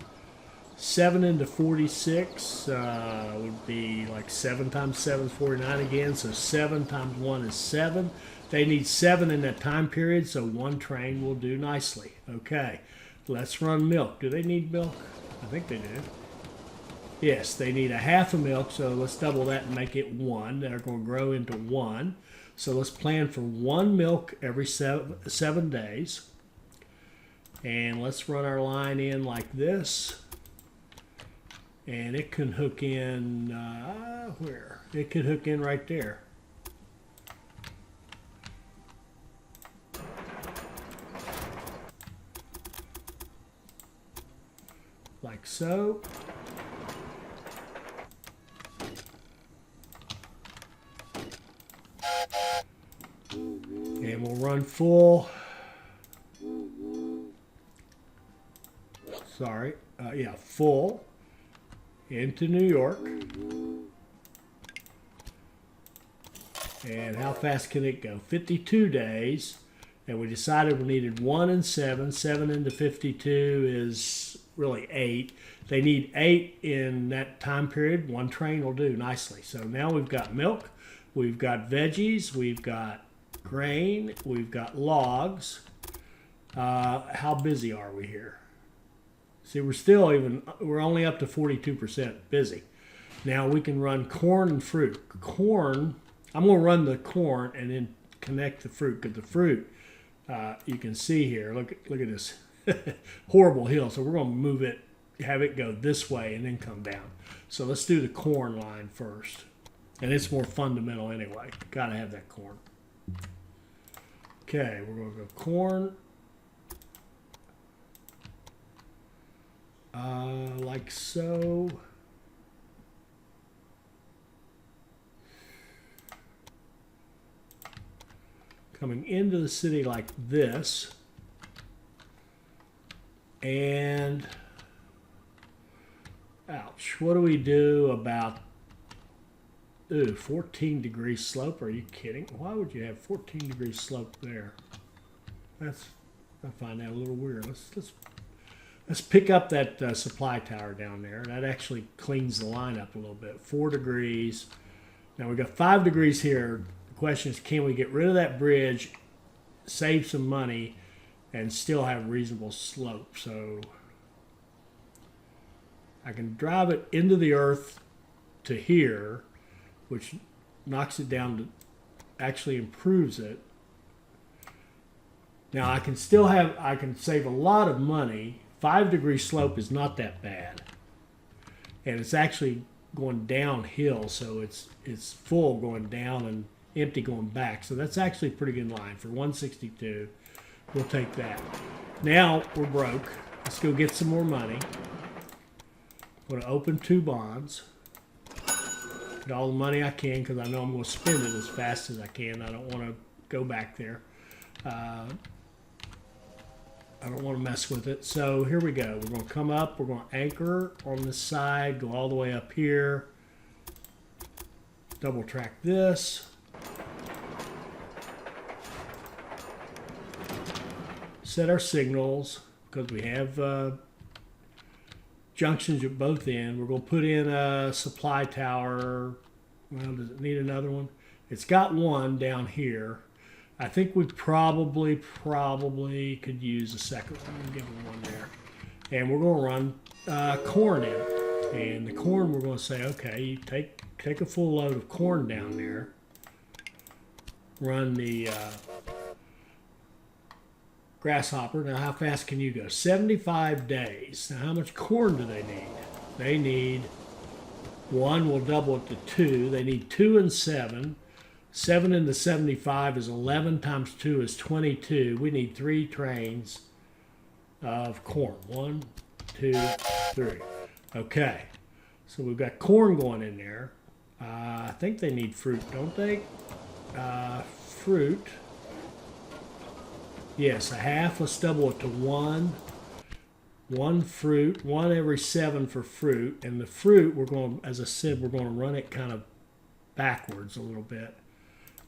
7 into 46 would be like 7 times 7 is 49 again. So 7 times 1 is 7. They need 7 in that time period, so 1 train will do nicely. Okay, let's run milk. Do they need milk? I think they do. Yes, they need a half a milk, so let's double that and make it 1. They're going to grow into 1. So let's plan for 1 milk every 7 days. And let's run our line in like this. And it can hook in, where? It can hook in right there. Like so. And we'll run full. Sorry, yeah, full into New York. And how fast can it go? 52 days. And we decided we needed 1 and 7. 7 into 52 is really 8. They need 8 in that time period. 1 train will do nicely. So now we've got milk, we've got veggies, we've got grain, we've got logs. How busy are we here? See, we're only up to 42% busy. Now we can run corn and fruit. Corn, I'm going to run the corn and then connect the fruit, because the fruit, you can see here, look at this horrible hill. So we're going to move it, have it go this way and then come down. So let's do the corn line first. And it's more fundamental anyway. Got to have that corn. Okay, we're going to go corn. Like so. Coming into the city like this. And ouch, what do we do about Ooh, 14-degree slope. Are you kidding? Why would you have 14-degree slope there? I find that a little weird. Let's pick up that supply tower down there. That actually cleans the line up a little bit. 4 degrees. Now we've got 5 degrees here. The question is, can we get rid of that bridge, save some money, and still have reasonable slope? So I can drive it into the earth to here, which knocks it down to, actually improves it. Now I can save a lot of money. 5-degree slope is not that bad. And it's actually going downhill, so it's full going down and empty going back. So that's actually a pretty good line for 162. We'll take that. Now we're broke. Let's go get some more money. I'm going to open 2 bonds. Get all the money I can because I know I'm going to spend it as fast as I can. I don't want to go back there. I don't want to mess with it. So here we go. We're going to come up. We're going to anchor on this side. Go all the way up here. Double track this. Set our signals because we have junctions at both ends. We're going to put in a supply tower. Well, does it need another one? It's got one down here. I think we probably could use a second one. We'll give it one there. And we're going to run corn in. And the corn, we're going to say, okay, you take a full load of corn down there. Run the grasshopper. Now, how fast can you go? 75 days. Now, how much corn do they need? They need 1. We'll double it to 2. They need 2 and 7. 7 into 75 is 11 times 2 is 22. We need 3 trains of corn. 1, 2, 3. Okay. So we've got corn going in there. I think they need fruit, don't they? Fruit. Yes, a half. Let's double it to 1. 1 fruit. 1 every 7 for fruit. And the fruit, we're going, as I said, we're going to run it kind of backwards a little bit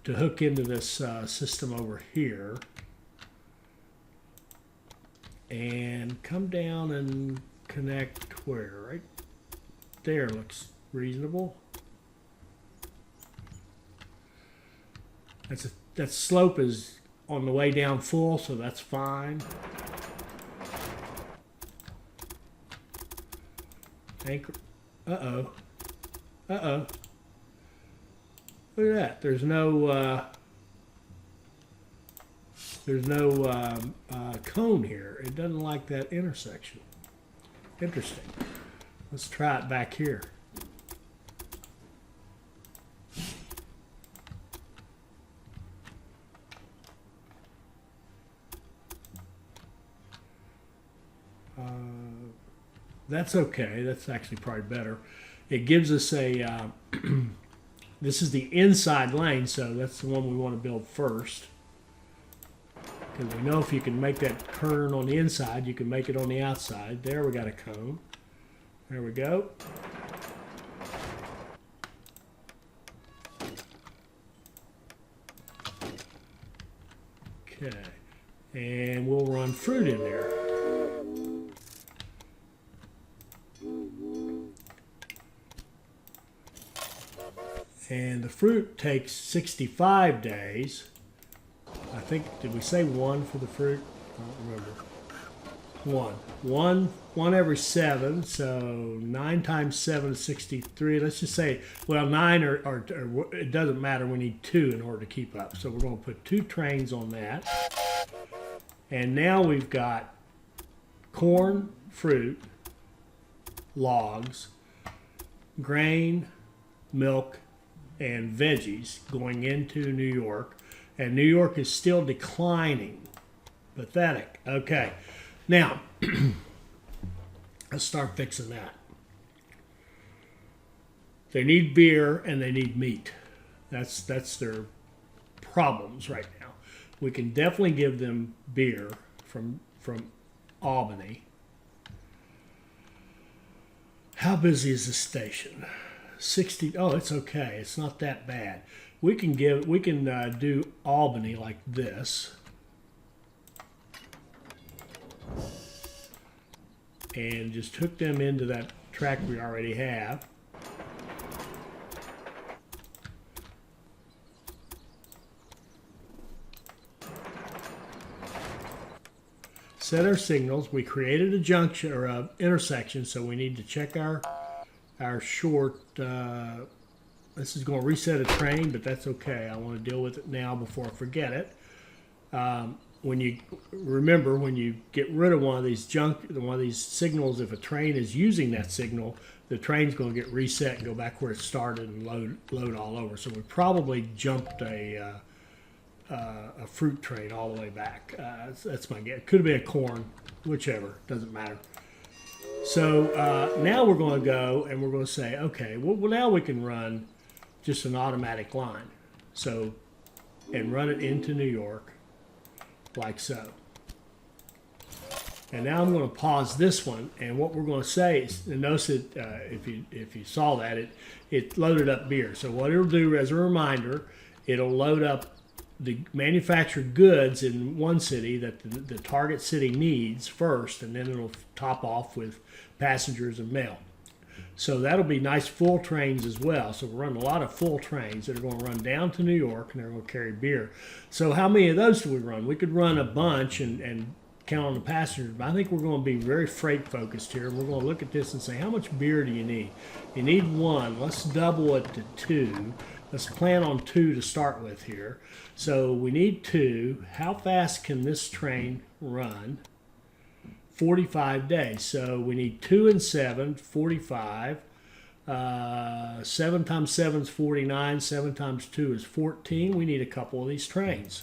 to hook into this system over here. And come down and connect where? Right there looks reasonable. That slope is on the way down full, so that's fine. Anchor. Uh-oh. Uh-oh. Look at that. There's no cone here. It doesn't like that intersection. Interesting. Let's try it back here. That's okay. That's actually probably better. It gives us a this is the inside lane, so that's the one we want to build first. Because we know if you can make that turn on the inside, you can make it on the outside. There we got a cone. There we go. Okay. And we'll run fruit in there. And the fruit takes 65 days. I think, did we say 1 for the fruit? I don't remember. 1 every 7, so 9 times 7 is 63. Let's just say, well, 9 or it doesn't matter. We need 2 in order to keep up. So we're going to put 2 trains on that. And now we've got corn, fruit, logs, grain, milk, and veggies going into New York. And New York is still declining. Pathetic. Okay. Now, let's start fixing that. They need beer and they need meat. That's their problems right now. We can definitely give them beer from Albany. How busy is the station? 60. Oh, it's okay. It's not that bad. We can do Albany like this. And just hook them into that track we already have. Set our signals. We created a junction or a intersection, so we need to check our short. This is going to reset a train, but that's okay. I want to deal with it now before I forget it. When you get rid of one of these signals, if a train is using that signal, the train's going to get reset and go back where it started and load all over. So we probably jumped a fruit train all the way back. That's my guess. It could have been a corn, whichever, doesn't matter. So now we're going to go and we're going to say, okay, well now we can run just an automatic line. So, and run it into New York like so. And now I'm going to pause this one, and what we're going to say is, and notice that if you saw that, it loaded up beer. So what it'll do as a reminder, it'll load up the manufactured goods in one city that the target city needs first, and then it'll top off with passengers and mail. So that'll be nice full trains as well. So we're running a lot of full trains that are going to run down to New York, and they're going to carry beer. So how many of those do we run? We could run a bunch and count on the passengers, but I think we're going to be very freight focused here. We're going to look at this and say, how much beer do you need? You need 1. Let's double it to 2. Let's plan on 2 to start with here. So we need 2. How fast can this train run? 45 days. So we need 2 and 7, 45. 7 times 7 is 49. 7 times 2 is 14. We need a couple of these trains.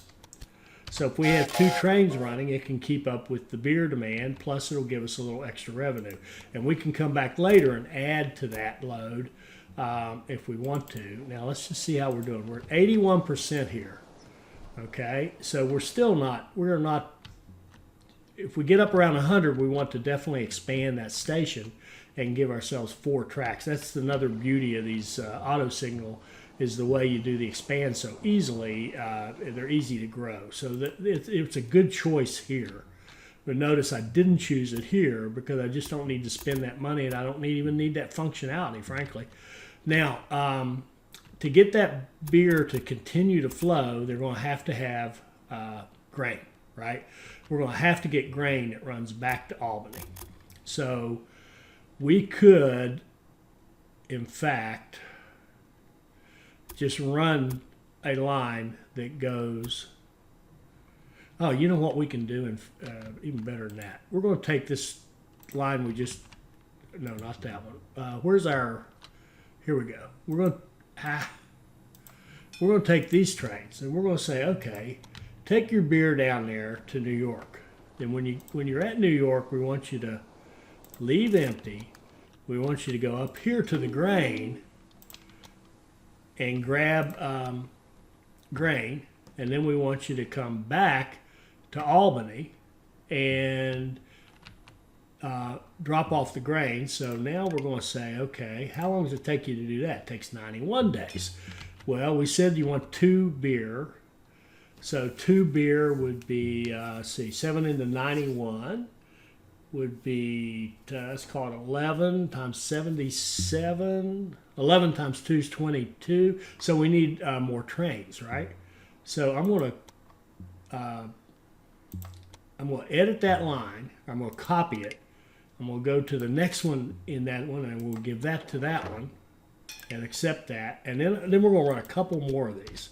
So if we have 2 trains running, it can keep up with the beer demand, plus it'll give us a little extra revenue. And we can come back later and add to that load if we want to. Now let's just see how we're doing. We're at 81% here. Okay, so we're not, if we get up around 100, we want to definitely expand that station and give ourselves 4 tracks. That's another beauty of these auto signal, is the way you do the expand so easily. They're easy to grow. So it's a good choice here. But notice I didn't choose it here because I just don't need to spend that money, and I don't even need that functionality, frankly. Now, to get that beer to continue to flow, they're going to have grain, right? We're going to have to get grain that runs back to Albany. So we could, in fact, just run a line that goes, oh, you know what we can do, and even better than that. We're going to take this line no, not that one. Where's our, here we go. We're going to take these trains, and we're going to say, okay, take your beer down there to New York. Then when you're at New York, we want you to leave empty. We want you to go up here to the grain and grab grain, and then we want you to come back to Albany and drop off the grain. So now we're going to say, okay, how long does it take you to do that? It takes 91 days. Well, we said you want 2 beer. So 2 beer would be, 7 into 91 would be, let's call it 11 times 77. 11 times 2 is 22. So we need more trains, right? So I'm going to edit that line. I'm going to copy it. I'm going to go to the next one in that one, and we'll give that to that one and accept that. And then we're going to run a couple more of these.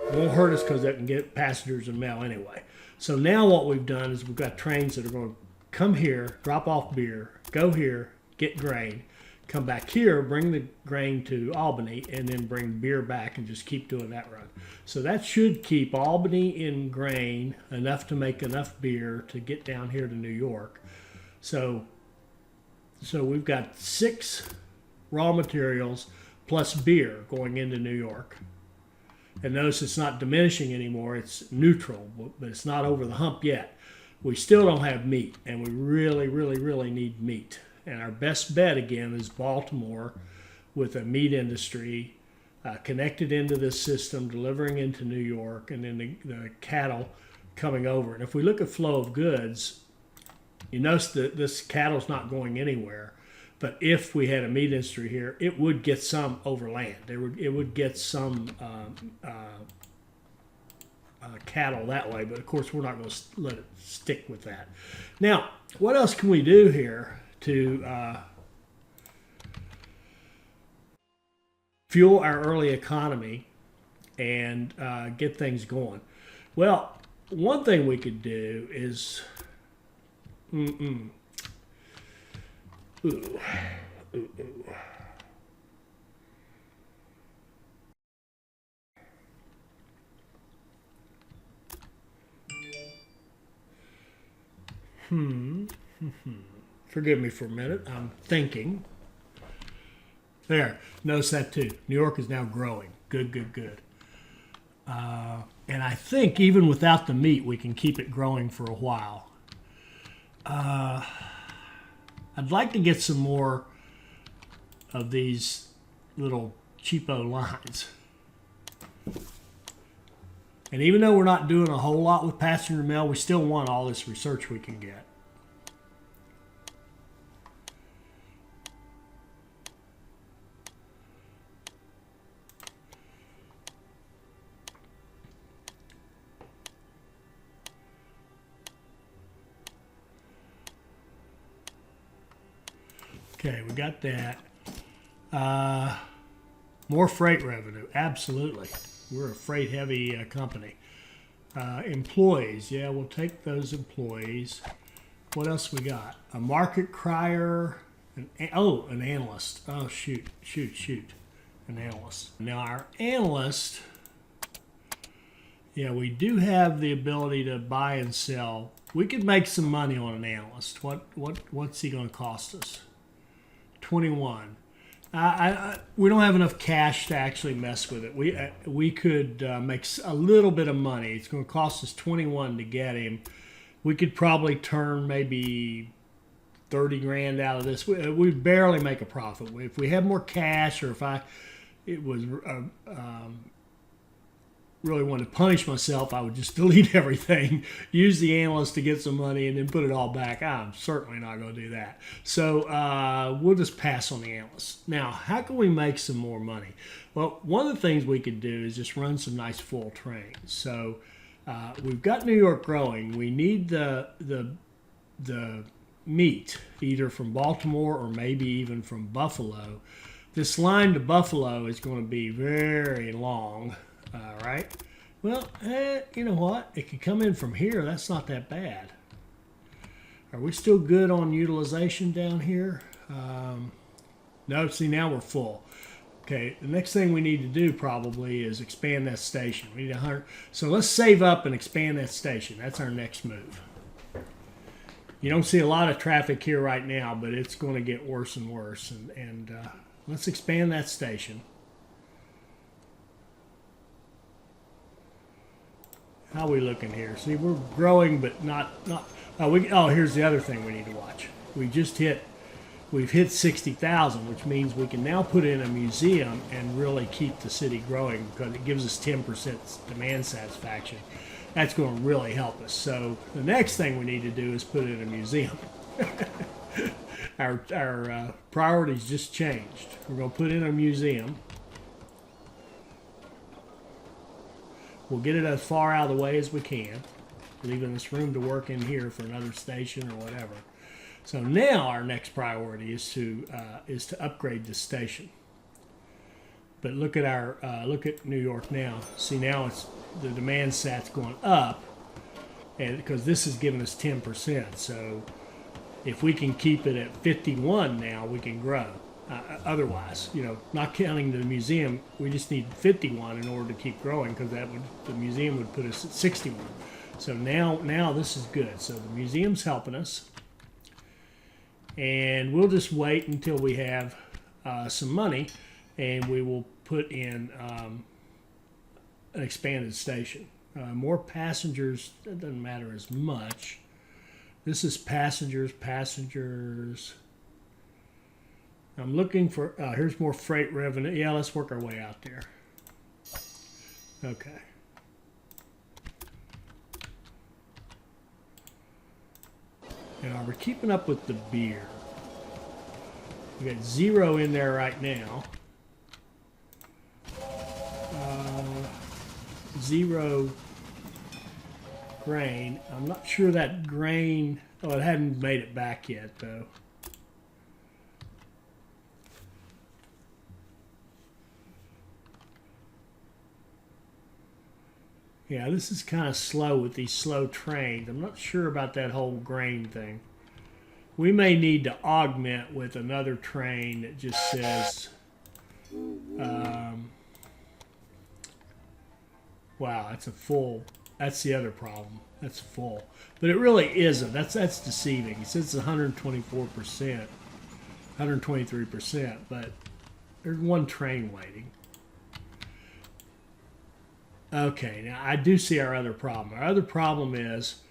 It won't hurt us because that can get passengers and mail anyway. So now what we've done is we've got trains that are going to come here, drop off beer, go here, get grain, come back here, bring the grain to Albany, and then bring beer back and just keep doing that run. So that should keep Albany in grain enough to make enough beer to get down here to New York. So we've got 6 raw materials plus beer going into New York. And notice it's not diminishing anymore, it's neutral, but it's not over the hump yet. We still don't have meat, and we really, really, really need meat. And our best bet, again, is Baltimore with a meat industry connected into this system, delivering into New York, and then the cattle coming over. And if we look at flow of goods, you notice that this cattle's not going anywhere. But if we had a meat industry here, it would get some overland. It would get some cattle that way. But of course, we're not going to let it stick with that. Now, what else can we do here to fuel our early economy and get things going? Well, one thing we could do is Ooh. Ooh, ooh. Forgive me for a minute. I'm thinking. There. Notice that too. New York is now growing. Good, good, good. And I think even without the meat, we can keep it growing for a while. I'd like to get some more of these little cheapo lines. And even though we're not doing a whole lot with passenger mail, we still want all this research we can get. Okay, we got that. More freight revenue, absolutely. We're a freight-heavy company. Employees, yeah, we'll take those employees. What else we got? A market crier. An analyst. Oh, shoot. An analyst. Now, our analyst, yeah, we do have the ability to buy and sell. We could make some money on an analyst. What's he going to cost us? 21. We don't have enough cash to actually mess with it. We could make a little bit of money. It's going to cost us 21 to get him. We could probably turn maybe 30 grand out of this. We barely make a profit. If we had more cash, or if it was really wanted to punish myself, I would just delete everything, use the analyst to get some money, and then put it all back. I'm certainly not going to do that. So we'll just pass on the analyst. Now, how can we make some more money? Well, one of the things we could do is just run some nice full trains. So we've got New York growing. We need the meat, either from Baltimore or maybe even from Buffalo. This line to Buffalo is going to be very long. Right? Well, you know what? It could come in from here. That's not that bad. Are we still good on utilization down here? No, see, now we're full. Okay, the next thing we need to do probably is expand that station. We need 100. So let's save up and expand that station. That's our next move. You don't see a lot of traffic here right now, but it's going to get worse and worse. And let's expand that station. How are we looking here? See, we're growing, but not. Here's the other thing we need to watch. We've hit 60,000, which means we can now put in a museum and really keep the city growing because it gives us 10% demand satisfaction. That's going to really help us. So the next thing we need to do is put in a museum. Our priorities just changed. We're going to put in a museum. We'll get it as far out of the way as we can, leaving us room to work in here for another station or whatever. So now our next priority is to upgrade this station. But look at New York now. See, now it's the demand sat's going up, and because this is giving us 10%. So if we can keep it at 51 now, we can grow. Otherwise, not counting the museum, we just need 51 in order to keep growing, because the museum would put us at 61. So now this is good. So the museum's helping us, and we'll just wait until we have some money, and we will put in an expanded station. More passengers, that doesn't matter as much. This is passengers. I'm looking for, here's more freight revenue. Yeah, let's work our way out there. Okay. Now we're keeping up with the beer. We got 0 in there right now. 0 grain. I'm not sure that grain, oh, it hadn't made it back yet though. Yeah, this is kind of slow with these slow trains. I'm not sure about that whole grain thing. We may need to augment with another train that just says, wow, that's a full, that's the other problem. That's full. But it really isn't. That's deceiving. It says it's 124%, 123%, but there's one train waiting. Okay, now I do see our other problem. Our other problem is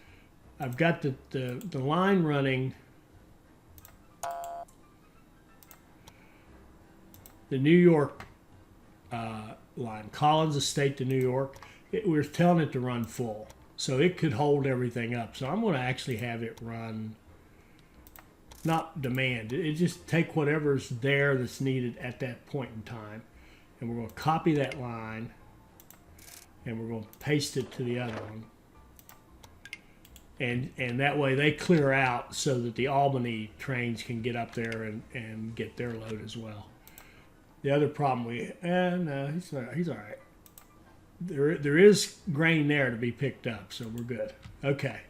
I've got the line running, the New York line, Collins Estate to New York. We're telling it to run full, so it could hold everything up. So I'm going to actually have it run, not demand. It just take whatever's there that's needed at that point in time, and we're going to copy that line. And we're going to paste it to the other one. And that way they clear out so that the Albany trains can get up there and get their load as well. The other problem no, he's all right. There is grain there to be picked up, so we're good. Okay.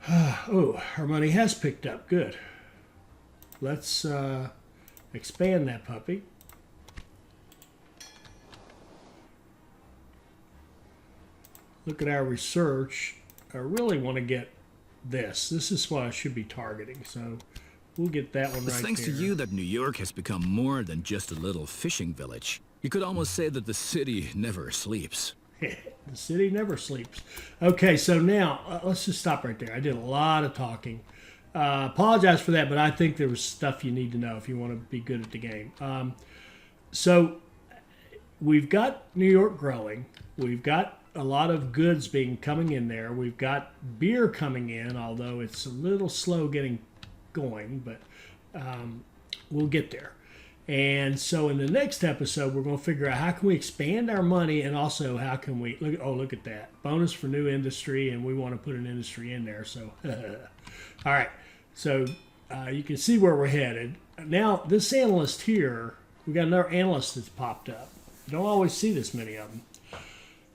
Oh, our money has picked up. Good. Let's expand that puppy. Look at our research. I really want to get this. This is what I should be targeting. So we'll get that one right there. It's thanks to you that New York has become more than just a little fishing village. You could almost say that the city never sleeps. The city never sleeps. Okay, so now let's just stop right there. I did a lot of talking. Apologize for that, but I think there was stuff you need to know if you want to be good at the game. So we've got New York growing. We've got a lot of goods coming in there. We've got beer coming in, although it's a little slow getting going, but we'll get there. And so in the next episode, we're going to figure out how can we expand our money, and also how can we look at that bonus for new industry, and we want to put an industry in there. So all right, so you can see where we're headed. Now this analyst here, we got another analyst that's popped up. You don't always see this many of them.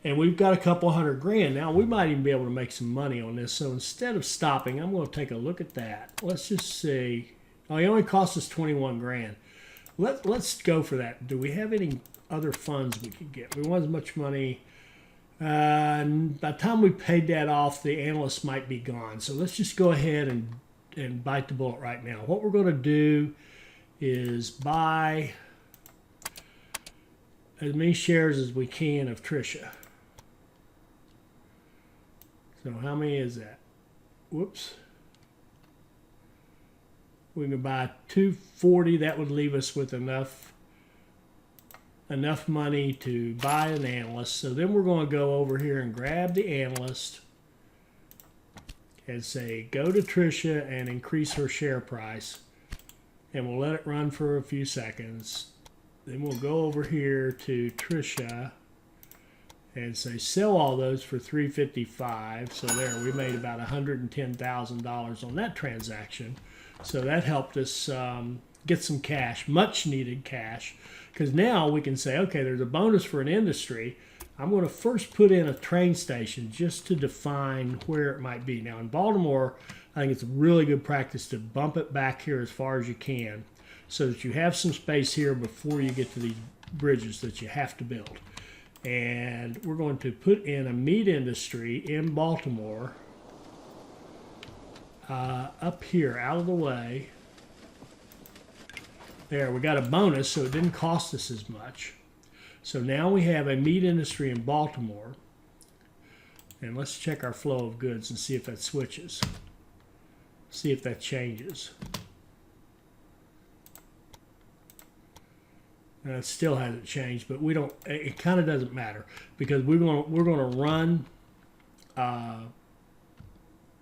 And we've got a couple $100,000. Now we might even be able to make some money on this. So instead of stopping, I'm going to take a look at that. Let's just see. Oh, it only cost us $21,000. Let's go for that. Do we have any other funds we could get? We want as much money. By the time we paid that off, the analyst might be gone. So let's just go ahead and bite the bullet right now. What we're going to do is buy as many shares as we can of Trisha. So how many is that? Whoops. We can buy 240. That would leave us with enough money to buy an analyst. So then we're going to go over here and grab the analyst and say go to Trisha and increase her share price. And we'll let it run for a few seconds. Then we'll go over here to Trisha and say sell all those for $355. So there, we made about $110,000 on that transaction. So that helped us get some cash, much needed cash, because now we can say, okay, there's a bonus for an industry. I'm going to first put in a train station just to define where it might be. Now in Baltimore, I think it's a really good practice to bump it back here as far as you can, so that you have some space here before you get to these bridges that you have to build. And we're going to put in a meat industry in Baltimore, up here, out of the way. There, we got a bonus, so it didn't cost us as much. So now we have a meat industry in Baltimore. And let's check our flow of goods and see if that switches. See if that changes. It still hasn't changed, but we don't. It kind of doesn't matter because we're gonna run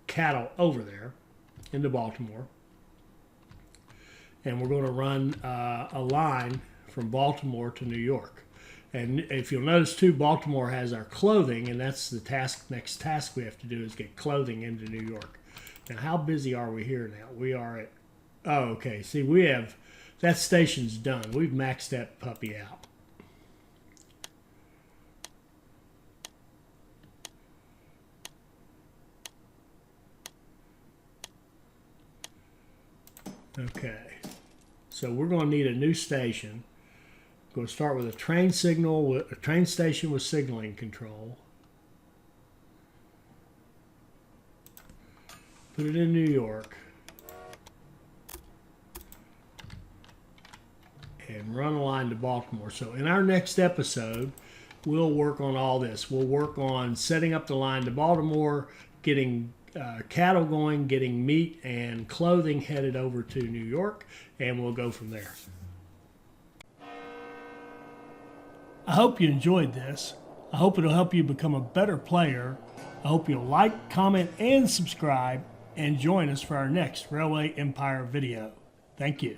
cattle over there into Baltimore, and we're going to run a line from Baltimore to New York. And if you'll notice too, Baltimore has our clothing, and that's the next task we have to do is get clothing into New York. Now, how busy are we here now? We are at, oh, okay. See, we have, that station's done. We've maxed that puppy out. Okay, so we're going to need a new station. We're going to start with a train station with signaling control. Put it in New York. And run a line to Baltimore. So in our next episode, we'll work on all this. We'll work on setting up the line to Baltimore, getting cattle going, getting meat and clothing headed over to New York, and we'll go from there. I hope you enjoyed this. I hope it'll help you become a better player. I hope you'll like, comment, and subscribe, and join us for our next Railway Empire video. Thank you.